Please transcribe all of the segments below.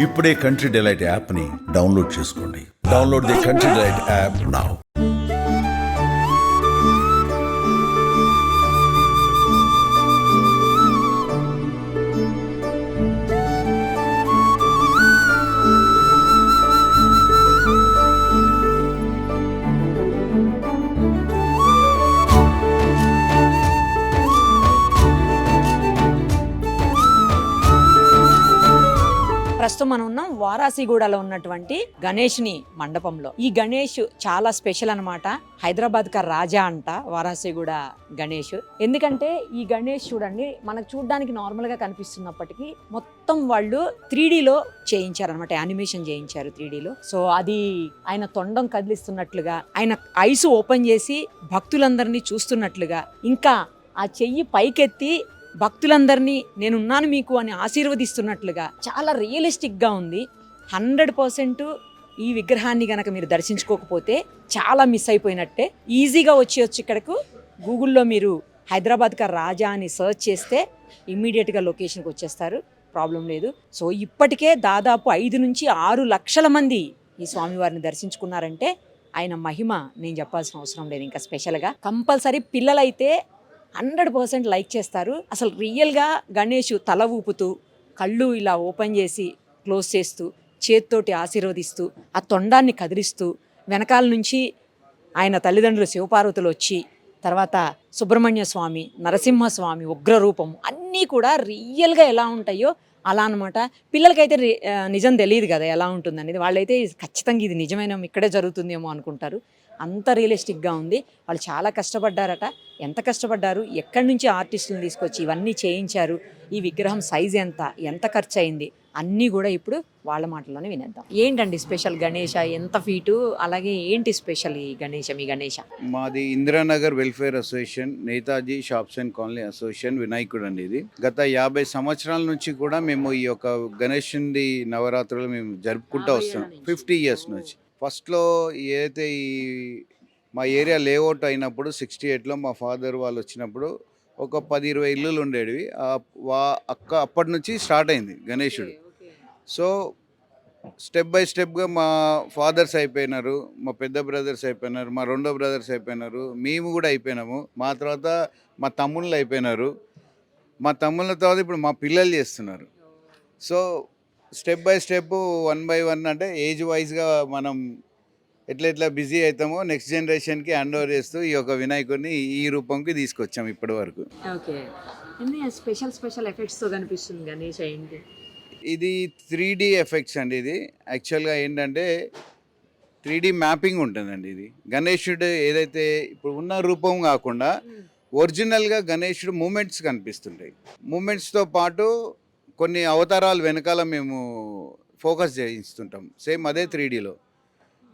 ఇప్పుడే country delight యాప్ని download చేసుకోండి. Download the country delight app now. ప్రస్తుతం మనం ఉన్నాం వారాసిగూడలో ఉన్నటువంటి గణేష్ని మండపంలో. ఈ గణేష్ చాలా స్పెషల్ అన్నమాట. హైదరాబాద్ కా రాజా అంట వారాసిగూడ గణేష్. ఎందుకంటే ఈ గణేష్ చూడండి, మనకు చూడడానికి నార్మల్ గా కనిపిస్తున్నప్పటికీ మొత్తం వాళ్ళు 3Dలో చేయించారనమాట, యానిమేషన్ చేయించారు 3Dలో. సో అది ఆయన తొండం కదిలిస్తున్నట్లుగా, ఆయన ఐస్ ఓపెన్ చేసి భక్తులందరినీ చూస్తున్నట్లుగా, ఇంకా ఆ చెయ్యి పైకెత్తి భక్తులందరినీ నేనున్నాను మీకు అని ఆశీర్వదిస్తున్నట్లుగా చాలా రియలిస్టిక్గా ఉంది. 100% ఈ విగ్రహాన్ని గనక మీరు దర్శించుకోకపోతే చాలా మిస్ అయిపోయినట్టే. ఈజీగా వచ్చి ఇక్కడకు గూగుల్లో మీరు హైదరాబాద్ కా రాజా అని సర్చ్ చేస్తే ఇమ్మీడియట్గా లొకేషన్కి వచ్చేస్తారు, ప్రాబ్లం లేదు. సో ఇప్పటికే దాదాపు 5 నుంచి 6 లక్షల మంది ఈ స్వామివారిని దర్శించుకున్నారంటే ఆయన మహిమ నేను చెప్పాల్సిన అవసరం లేదు. ఇంకా స్పెషల్గా కంపల్సరీ పిల్లలైతే 100% లైక్ చేస్తారు. అసలు రియల్గా గణేష్ తల ఊపుతూ, కళ్ళు ఇలా ఓపెన్ చేసి క్లోజ్ చేస్తూ, చేత్తోటి ఆశీర్వదిస్తూ, ఆ తొండాన్ని కదిలిస్తూ, వెనకాల నుంచి ఆయన తల్లిదండ్రులు శివపార్వతులు వచ్చి, తర్వాత సుబ్రహ్మణ్య స్వామి, నరసింహస్వామి ఉగ్రరూపం అన్నీ కూడా రియల్గా ఎలా ఉంటాయో అలా అనమాట. పిల్లలకైతే నిజం తెలియదు కదా ఎలా ఉంటుందనేది. వాళ్ళైతే ఖచ్చితంగా ఇది నిజమైన ఇక్కడే జరుగుతుందేమో అనుకుంటారు. అంత రియలిస్టిక్గా ఉంది. వాళ్ళు చాలా కష్టపడ్డారట. ఎంత కష్టపడ్డారు, ఎక్కడి నుంచి ఆర్టిస్టులను తీసుకొచ్చి ఇవన్నీ చేయించారు, ఈ విగ్రహం సైజ్ ఎంత ఖర్చు అయింది, అన్నీ కూడా ఇప్పుడు వాళ్ళ మాటల్లోనే వినేద్దాం. ఏంటండి స్పెషల్ గణేష, ఎంత ఫీటు, అలాగే ఏంటి స్పెషల్ ఈ గణేష? మీ గణేష మాది Indiranagar welfare association, Netaji shops and colony association వినాయకుడు అండి. ఇది గత 50 సంవత్సరాల నుంచి కూడా మేము ఈ యొక్క గణేషుడి నవరాత్రులు మేము జరుపుకుంటూ వస్తున్నాం. 50 years నుంచి. ఫస్ట్లో ఏదైతే ఈ మా ఏరియా లేఅవుట్ అయినప్పుడు 68లో మా ఫాదర్ వాళ్ళు వచ్చినప్పుడు ఒక 10-20 ఇల్లులు ఉండేవి. అప్పటి నుంచి స్టార్ట్ అయింది గణేశుడు. సో స్టెప్ బై స్టెప్గా మా ఫాదర్స్ అయిపోయినారు, మా పెద్ద బ్రదర్స్ అయిపోయినారు, మా రెండో బ్రదర్స్ అయిపోయినారు, మేము కూడా అయిపోయినాము. మా తర్వాత మా తమ్ముళ్ళు అయిపోయినారు, మా తమ్ముళ్ళ తర్వాత ఇప్పుడు మా పిల్లలు చేస్తున్నారు. So step by step 1 by 1 అంటే ఏజ్ వైజ్గా మనం ఎట్లా బిజీ అవుతామో నెక్స్ట్ జనరేషన్కి హ్యాండ్ ఓవర్ చేస్తూ ఈ యొక్క వినాయకుడిని ఈ రూపంకి తీసుకొచ్చాం ఇప్పటి వరకు. ఓకే, స్పెషల్ ఎఫెక్ట్స్తో కనిపిస్తుంది గణేష్. ఏంటి ఇది 3D ఎఫెక్ట్స్ అండి. ఇది యాక్చువల్గా ఏంటంటే 3D మ్యాపింగ్ ఉంటుందండి. ఇది గణేశుడు ఏదైతే ఇప్పుడు ఉన్న రూపం కాకుండా ఒరిజినల్గా గణేశుడు మూమెంట్స్ కనిపిస్తుంటాయి. మూమెంట్స్తో పాటు కొన్ని అవతారాలు వెనకాల మేము ఫోకస్ చేయిస్తుంటాం. సేమ్ అదే 3Dలో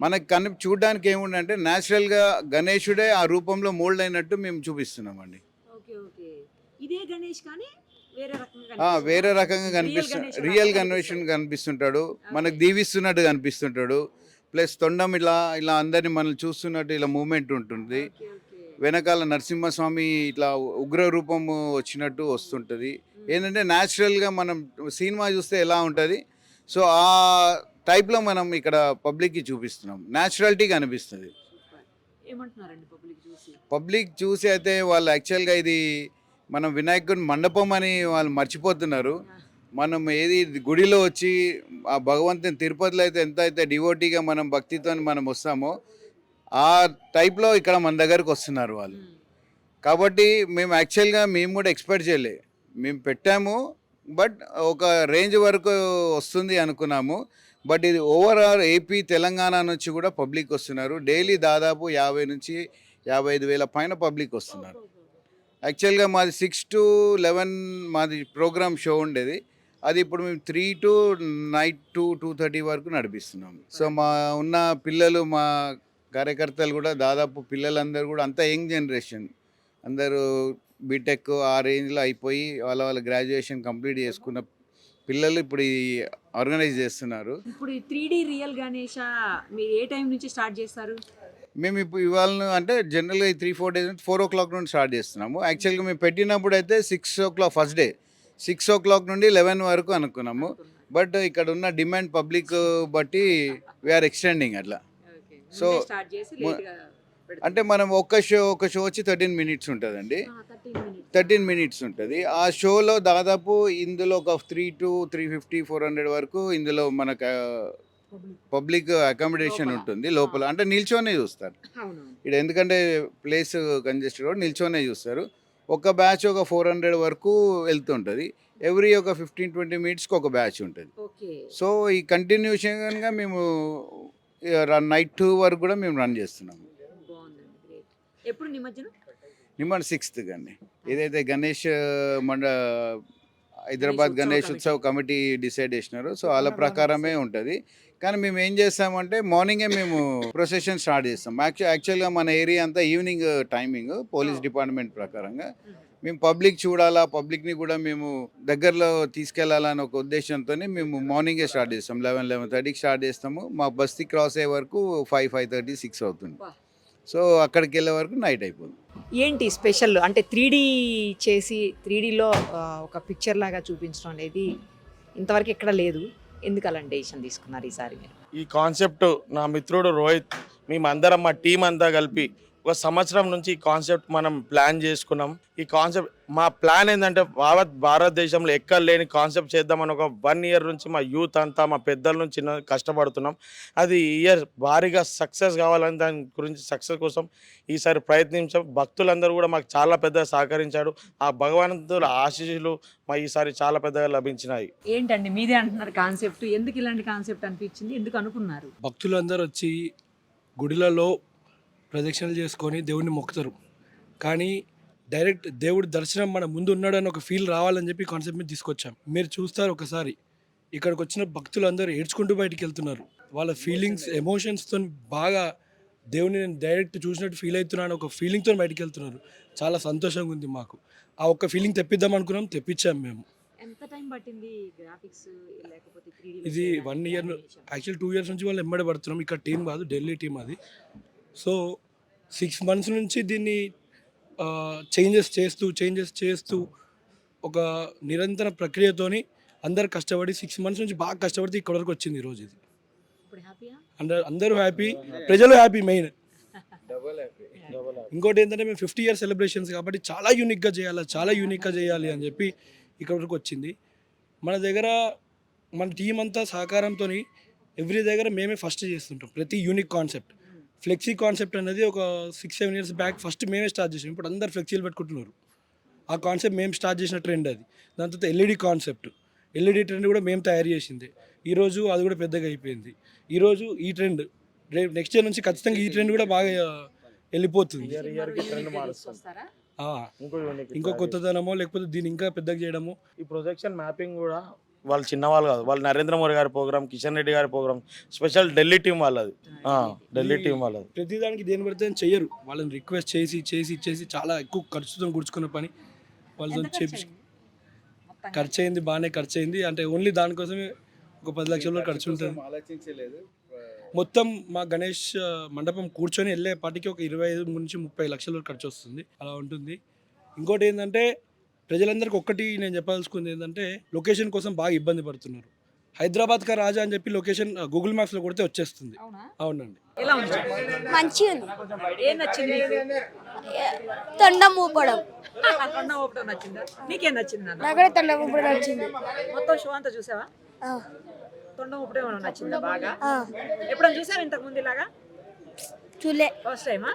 మనకి చూడడానికి ఏముండంటే న్యాచురల్గా గణేశుడే ఆ రూపంలో మోల్డ్ అయినట్టు మేము చూపిస్తున్నామండి. వేరే రకంగా రియల్ గణేశుడు కనిపిస్తుంటాడు, మనకు దీవిస్తున్నట్టు కనిపిస్తుంటాడు. ప్లస్ తొండం ఇలా అందరినీ మనల్ని చూస్తున్నట్టు ఇలా మూమెంట్ ఉంటుంది. వెనకాల నరసింహస్వామి ఇట్లా ఉగ్ర రూపము వచ్చినట్టు వస్తుంటుంది. ఏంటంటే న్యాచురల్గా మనం సినిమా చూస్తే ఎలా ఉంటుంది, సో ఆ టైప్లో మనం ఇక్కడ పబ్లిక్కి చూపిస్తున్నాం. న్యాచురాలిటీగా అనిపిస్తుంది. పబ్లిక్ చూసి అయితే వాళ్ళు యాక్చువల్గా ఇది మనం వినాయకుడి మండపం అని వాళ్ళు మర్చిపోతున్నారు. మనం ఏది గుడిలో వచ్చి ఆ భగవంతుని తిరుపతిలో అయితే ఎంత అయితే డివోటీగా మనం భక్తితో మనం వస్తామో ఆ టైప్లో ఇక్కడ మన దగ్గరకు వస్తున్నారు వాళ్ళు. కాబట్టి మేము కూడా ఎక్స్పెక్ట్ చేయలే. మేము పెట్టాము, బట్ ఒక రేంజ్ వరకు వస్తుంది అనుకున్నాము. బట్ ఇది ఓవరాల్ ఏపీ తెలంగాణ నుంచి కూడా పబ్లిక్ వస్తున్నారు. డైలీ దాదాపు 50 నుంచి 55 వేల పైన పబ్లిక్ వస్తున్నారు. యాక్చువల్గా మాది 6 to 11 మాది ప్రోగ్రామ్ షో ఉండేది. అది ఇప్పుడు మేము 3 to night 2:30 వరకు నడిపిస్తున్నాం. సో మా ఉన్న పిల్లలు, మా కార్యకర్తలు కూడా దాదాపు పిల్లలందరూ కూడా అంతా యంగ్ జనరేషన్, అందరూ బీటెక్ ఆ రేంజ్లో అయిపోయి వాళ్ళ గ్రాడ్యుయేషన్ కంప్లీట్ చేసుకున్న పిల్లలు ఇప్పుడు ఆర్గనైజ్ చేస్తున్నారు. ఇప్పుడు 3D రియల్ గణేష మీరు ఏ టైం నుంచి స్టార్ట్ చేస్తారు? మేము ఇప్పుడు ఇవాళ అంటే జనరల్గా 3-4 days 4 o'clock నుండి స్టార్ట్ చేస్తున్నాము. యాక్చువల్గా మేము పెట్టినప్పుడు అయితే 6 o'clock ఫస్ట్ డే 6 o'clock నుండి 11 వరకు అనుకున్నాము. బట్ ఇక్కడ ఉన్న డిమాండ్ పబ్లిక్ బట్టి వీఆర్ ఎక్స్టెండింగ్ అట్లా. So, స్టార్ట్ చేసి mo- లేట్గా అంటే మనం ఒక షో వచ్చి 13 మినిట్స్ ఉంటుందండి. 13 మినిట్స్ ఉంటుంది. ఆ షోలో దాదాపు ఇందులో ఒక 3 to 350 400 వరకు ఇందులో మనకు పబ్లిక్ అకామిడేషన్ ఉంటుంది లోపల. అంటే నిల్చొనే చూస్తారు అవును. ఇక్కడ, ఎందుకంటే ప్లేస్ కంజెస్టెడ్ కూడా నిల్చొనే చూస్తారు. ఒక బ్యాచ్ ఒక 400 వరకు వెళ్తుంటుంది. ఎవ్రీ ఒక 15-20 మినిట్స్కి ఒక బ్యాచ్ ఉంటుంది. ఓకే. సో ఈ కంటిన్యూషన్గా మేము నైట్ 2 వరకు కూడా మేము రన్ చేస్తున్నాము. బాగుందండి, గ్రేట్. ఎప్పుడు నిమజ్జనం? నిమ్మడి 6th అండి. ఏదైతే గణేష్ హైదరాబాద్ ఉత్సవ Ganesh committee. Utsav committee decide చేసినారు. సో వాళ్ళ ప్రకారమే ఉంటుంది. కానీ మేము ఏం చేస్తామంటే మార్నింగే మేము ప్రొసెషన్ స్టార్ట్ చేస్తాం. యాక్చువల్గా మన ఏరియా అంతా ఈవినింగ్ టైమింగ్ పోలీస్ డిపార్ట్మెంట్ ప్రకారంగా మేము పబ్లిక్ చూడాలా, పబ్లిక్ని కూడా మేము దగ్గరలో తీసుకెళ్లాలని ఒక ఉద్దేశంతో మేము మార్నింగే స్టార్ట్ చేస్తాం. 11-11:30కి స్టార్ట్ చేస్తాము. మా బస్తీ క్రాస్ అయ్యే వరకు 5-5:30, 6 అవుతుంది. వా. సో అక్కడికి వెళ్ళే వరకు నైట్ అయిపోతుంది. ఏంటి స్పెషల్ అంటే 3D చేసి 3Dలో ఒక పిక్చర్ లాగా చూపించడం అనేది ఇంతవరకు ఎక్కడ లేదు. ఎందుకు అలాంటి డెసిషన్ తీసుకున్నారు ఈసారి మీరు? ఈ కాన్సెప్ట్ నా మిత్రుడు రోహిత్, మేమందరం మా టీం అంతా కలిపి ఒక సంవత్సరం నుంచి ఈ కాన్సెప్ట్ మనం ప్లాన్ చేసుకున్నాం. ఈ కాన్సెప్ట్ మా ప్లాన్ ఏంటంటే భారతదేశంలో ఎక్కడ లేని కాన్సెప్ట్ చేద్దామని ఒక 1 year నుంచి మా యూత్ అంతా మా పెద్దల నుంచి చిన్న కష్టపడుతున్నాం. అది ఇయర్ భారీగా సక్సెస్ కావాలని దాని గురించి సక్సెస్ కోసం ఈసారి ప్రయత్నించాం. భక్తులందరూ కూడా మాకు చాలా పెద్దగా సహకరించాడు. ఆ భగవంతుల ఆశీస్సులు మా ఈసారి చాలా పెద్దగా లభించినాయి. ఏంటండి మీదే అంటున్నారు కాన్సెప్ట్, ఎందుకు ఇలాంటి కాన్సెప్ట్ అనిపించింది, ఎందుకు అనుకున్నారు? భక్తులందరూ వచ్చి గుడిలలో ప్రదక్షిణలు చేసుకొని దేవుడిని మొక్కుతారు. కానీ డైరెక్ట్ దేవుడి దర్శనం మన ముందు ఉన్నాడని ఒక ఫీల్ రావాలని చెప్పి కాన్సెప్ట్ మీద తీసుకొచ్చాం. మీరు చూస్తారు ఒకసారి ఇక్కడికి వచ్చిన భక్తులందరూ ఏడ్చుకుంటూ బయటికి వెళ్తున్నారు. వాళ్ళ ఫీలింగ్స్ ఎమోషన్స్తో బాగా దేవుడిని నేను డైరెక్ట్ చూసినట్టు ఫీల్ అవుతున్నాను ఒక ఫీలింగ్తో బయటికి వెళ్తున్నారు. చాలా సంతోషంగా ఉంది మాకు. ఆ ఒక్క ఫీలింగ్ తెప్పిద్దాం అనుకున్నాం, తెప్పించాం మేము. ఎంత టైం పట్టింది గ్రాఫిక్స్ లేకపోతే 3D? ఇది 1 year, యాక్చువల్ 2 years నుంచి వాళ్ళు ఎంబడి పడుతున్నాం. ఇక్కడ టీం కాదు, ఢిల్లీ టీం అది. సో 6 months నుంచి దీన్ని చేంజెస్ చేస్తూ ఒక నిరంతర ప్రక్రియతోని అందరు కష్టపడి 6 months నుంచి బాగా కష్టపడితే ఇక్కడ వరకు వచ్చింది ఈరోజు. ఇది ఇప్పుడు హ్యాపీయా? అందరూ హ్యాపీ, ప్రజలు హ్యాపీ మెయిన్. ఇంకోటి ఏంటంటే మేము 50 year సెలబ్రేషన్స్ కాబట్టి చాలా యూనిక్గా చేయాలి అని చెప్పి ఇక్కడ వరకు వచ్చింది. మన దగ్గర మన టీం అంతా సహకారంతో ఎవ్రీ దగ్గర మేమే ఫస్ట్ చేస్తుంటాం. ప్రతి యూనిక్ కాన్సెప్ట్ ఫ్లెక్సీ కాన్సెప్ట్ అనేది ఒక 6-7 years బ్యాక్ ఫస్ట్ మేమే స్టార్ట్ చేసాం. ఇప్పుడు అందరు ఫ్లెక్సీలు పెట్టుకుంటున్నారు. ఆ కాన్సెప్ట్ మేము స్టార్ట్ చేసిన ట్రెండ్ అది. దాని తర్వాత ఎల్ఈడి కాన్సెప్ట్, ఎల్ఈడి ట్రెండ్ కూడా మేము తయారు చేసింది. ఈరోజు అది కూడా పెద్దగా అయిపోయింది. ఈరోజు ఈ ట్రెండ్ రేపు నెక్స్ట్ ఇయర్ నుంచి ఖచ్చితంగా ఈ ట్రెండ్ కూడా బాగా వెళ్ళిపోతుంది. వస్తారా? ఇంకో కొత్తదనమో లేకపోతే దీన్ని ఇంకా పెద్దగా చేయడమో. ఈ ప్రొజెక్షన్ మ్యాపింగ్ కూడా వాళ్ళు చిన్నవాళ్ళు కాదు, వాళ్ళు నరేంద్ర మోడీ గారి ప్రోగ్రామ్, కిషన్ రెడ్డి గారి ప్రోగ్రామ్, స్పెషల్ ఢిల్లీ టీం వాళ్ళది. ఢిల్లీ టీం వాళ్ళది. ప్రతిదానికి దేని పడితే చెయ్యరు. వాళ్ళని రిక్వెస్ట్ చేసి చాలా ఎక్కువ ఖర్చుతో కూర్చుకున్న పని వాళ్ళతో చేపించి ఖర్చు అయింది, బాగానే ఖర్చు అయింది. అంటే ఓన్లీ దానికోసమే ఒక 10 లక్షల ఖర్చు ఉంటుంది. ఆలోచించలేదు. మొత్తం మా గణేష్ మండపం కూర్చొని వెళ్ళే పాటికి ఒక 25 నుంచి 30 లక్షల ఖర్చు వస్తుంది. అలా ఉంటుంది. ఇంకోటి ఏంటంటే ప్రజలందరికీ ఒక్కటి నేను చెప్పాల్సుకుంది ఏంటంటే లొకేషన్ కోసం బాగా ఇబ్బంది పడుతున్నారు. హైదరాబాద్ కా రాజా అని చెప్పి లొకేషన్ గూగుల్ మ్యాప్స్లో కొడితే వచ్చేస్తుంది. అవునండి. ఎలా ఉంది? మంచిగా ఉంది. ఏం నచ్చింది? తొండం ఊపడం. తొండం ఊపడం నచ్చిందా? నీకేం నచ్చింది నాన్న? నాకు కూడా తొండం ఊపడం వచ్చింది. మొత్తం షో అంతా చూసావా? తొండం ఊపడం ఏమైనా నచ్చిందా బాగా? ఎప్పుడైనా చూసావా ఇంతకు ముందు ఇలాగా? చూలే. ఫస్ట్ టైమా?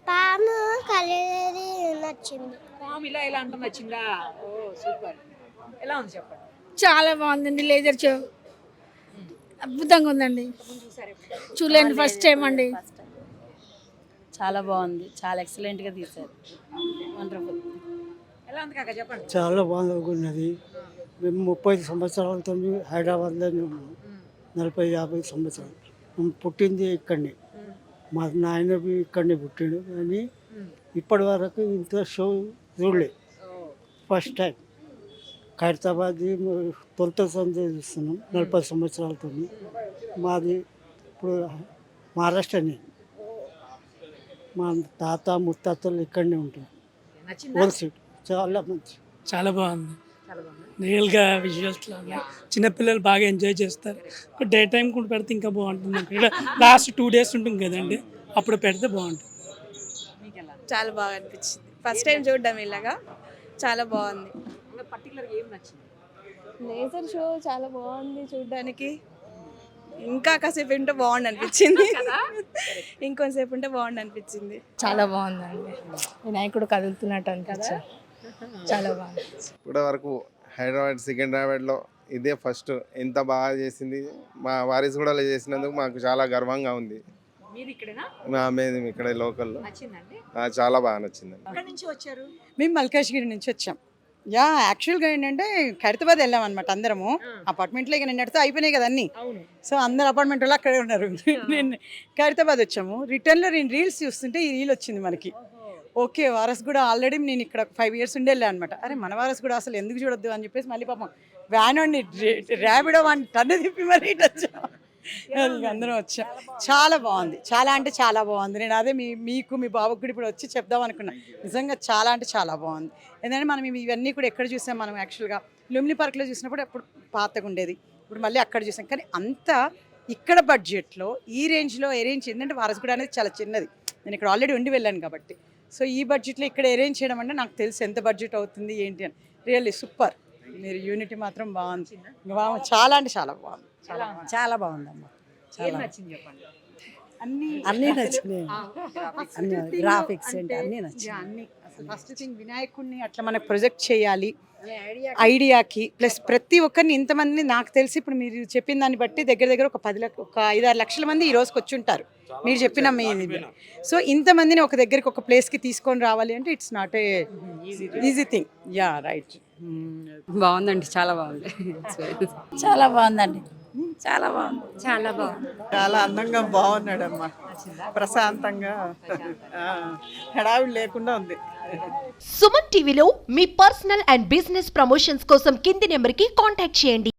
పాము కలరి నచ్చింది. పాము ఇలా అంటాం నచ్చిందా? ఓ సూపర్. ఎలా ఉంది చెప్పండి. చాలా బాగుందండి. లేజర్ షో అద్భుతంగా ఉందండి. చూడండి ఫస్ట్ టైం అండి. చాలా బాగుంది, చాలా ఎక్సలెంట్గా తీశారు. వండర్ఫుల్. ఎలా ఉంది కాక చెప్పండి. చాలా బాగున్నది. మేము 30 సంవత్సరాలతో హైదరాబాద్లోనే ఉన్నాము. 40-50 సంవత్సరాలు. మేము పుట్టింది ఇక్కడనే. మా నాయన ఇక్కడనే పుట్టిండు. కానీ ఇప్పటి వరకు ఇంత షో చూడలే. ఫస్ట్ టైం ఖైరతాబాద్ తొలిసారి చూస్తున్నాం 40 సంవత్సరాలతో. మాది ఇప్పుడు మహారాష్ట్రనే. మా తాత ముత్తాతలు ఇక్కడనే ఉంటారు. నచ్చిందా? ఓల్ సీట్ చాలా మంచి. చాలా బాగుంది. రియల్గా విజువల్స్ లాగా చిన్నపిల్లలు బాగా ఎంజాయ్ చేస్తారు. డే టైం కూడా పెడితే ఇంకా బాగుంటుంది. ఇక్కడ లాస్ట్ 2 days ఉంటుంది కదండి, అప్పుడు పెడితే బాగుంటుంది. చాలా బాగా అనిపించింది. ఫస్ట్ టైం చూడడం ఇలాగా చాలా బాగుంది. పర్టికులర్ ఏం నచ్చింది? లేజర్ షో చాలా బాగుంది చూడడానికి. ఇంకా కాసేపు ఉంటే బాగుండు అనిపించింది. ఇంకొంతసేపు ఉంటే బాగుండు అనిపించింది. చాలా బాగుందండి. వినాయకుడు కదులుతున్నట్టు అనిపించింది. చాలా బాగుంది. ఇప్పటి వరకు హైదరాబాద్ సికింద్రాబాద్లో ఇదే ఫస్ట్. ఎంత బాగా చేసింది మా వారిస్ కూడా చేసినందుకు మాకు చాలా గర్వంగా ఉంది. మీరు ఇక్కడేనా? మేము ఇక్కడ లోకల్లో నచ్చిందండి? చాలా బాగా నచ్చిందండి. ఎక్కడి నుంచి వచ్చారు? మేము మల్కాజ్గిరి నుంచి వచ్చాం. యాక్చువల్గా ఏంటంటే ఖైరతాబాద్ వెళ్ళాం అనమాట అందరము. అపార్ట్మెంట్లో ఇక నిన్నటితో అయిపోయినాయి కదా అన్నీ. అవును. సో అందరు అపార్ట్మెంట్ వాళ్ళు అక్కడే ఉన్నారు. నేను ఖైరతాబాద్ వచ్చాము. రిటర్న్లో నేను రీల్స్ చూస్తుంటే ఈ రీల్ వచ్చింది మనకి. ఓకే, వారస్ కూడా ఆల్రెడీ నేను ఇక్కడ 5 years ఉండి వెళ్ళాను అనమాట. అరే మన వారస్ కూడా అసలు ఎందుకు చూడొద్దు అని చెప్పేసి మళ్ళీ పాపం వ్యాన్ వాడిని ర్యాపిడో వాడిని టన్ను తిప్పి మరి ఇటు వచ్చాం. అందరం వచ్చాం. చాలా బాగుంది. చాలా అంటే చాలా బాగుంది. నేను అదే మీకు మీ బాబుకి కూడా ఇప్పుడు వచ్చి చెప్దాం అనుకున్నా. నిజంగా చాలా అంటే చాలా బాగుంది. ఎందుకంటే మనం ఇవన్నీ కూడా ఎక్కడ చూసాం, మనం యాక్చువల్గా లుంబిని పార్క్లో చూసినప్పుడు అప్పుడు పాతగా ఉండేది, ఇప్పుడు మళ్ళీ అక్కడ చూసాం. కానీ అంతా ఇక్కడ బడ్జెట్లో ఈ రేంజ్లో అరేంజ్ ఏంటంటే వారసుగూడ అనేది చాలా చిన్నది. నేను ఇక్కడ ఆల్రెడీ ఉండి వెళ్ళాను కాబట్టి. సో ఈ బడ్జెట్లో ఇక్కడ అరేంజ్ చేయడం అంటే నాకు తెలుసు ఎంత బడ్జెట్ అవుతుంది ఏంటి అని. Really super. మీరు యూనిటీ మాత్రం బాగుంది. చాలా అంటే చాలా బాగుంది. చాలా బాగుందమ్మా. ఏం నచ్చింది చెప్పండి? అన్నీ నచ్చినాయి. గ్రాఫిక్స్ ఏంటి అన్నీ నచ్చాయి. అన్ని అసలు ఫస్ట్ థింగ్ వినాయకుడిని అట్లా మనకు ప్రొజెక్ట్ చేయాలి ఐడియాకి. ప్లస్ ప్రతి ఒక్కరిని ఇంతమంది నాకు తెలిసి ఇప్పుడు మీరు చెప్పిన దాన్ని బట్టి దగ్గర ఒక 5-6 లక్షల మంది ఈ రోజుకి వచ్చి ఉంటారు మీరు చెప్పిన మీ. సో ఇంతమందిని ఒక దగ్గరికి ఒక ప్లేస్కి తీసుకొని రావాలి అంటే it's not a easy thing. Yeah right. బాగుందండి, చాలా బాగుంది. చాలా బాగుందండి. చాలా బాగుంది. చాలా బాగుంది. చాలా అందంగా బాగున్నాడమ్మా. ప్రశాంతంగా హడావిడి లేకుండా ఉంది. సుమన్ టీవీలో మీ పర్సనల్ అండ్ బిజినెస్ ప్రమోషన్స్ కోసం కింది నెంబర్కి కాంటాక్ట్ చేయండి.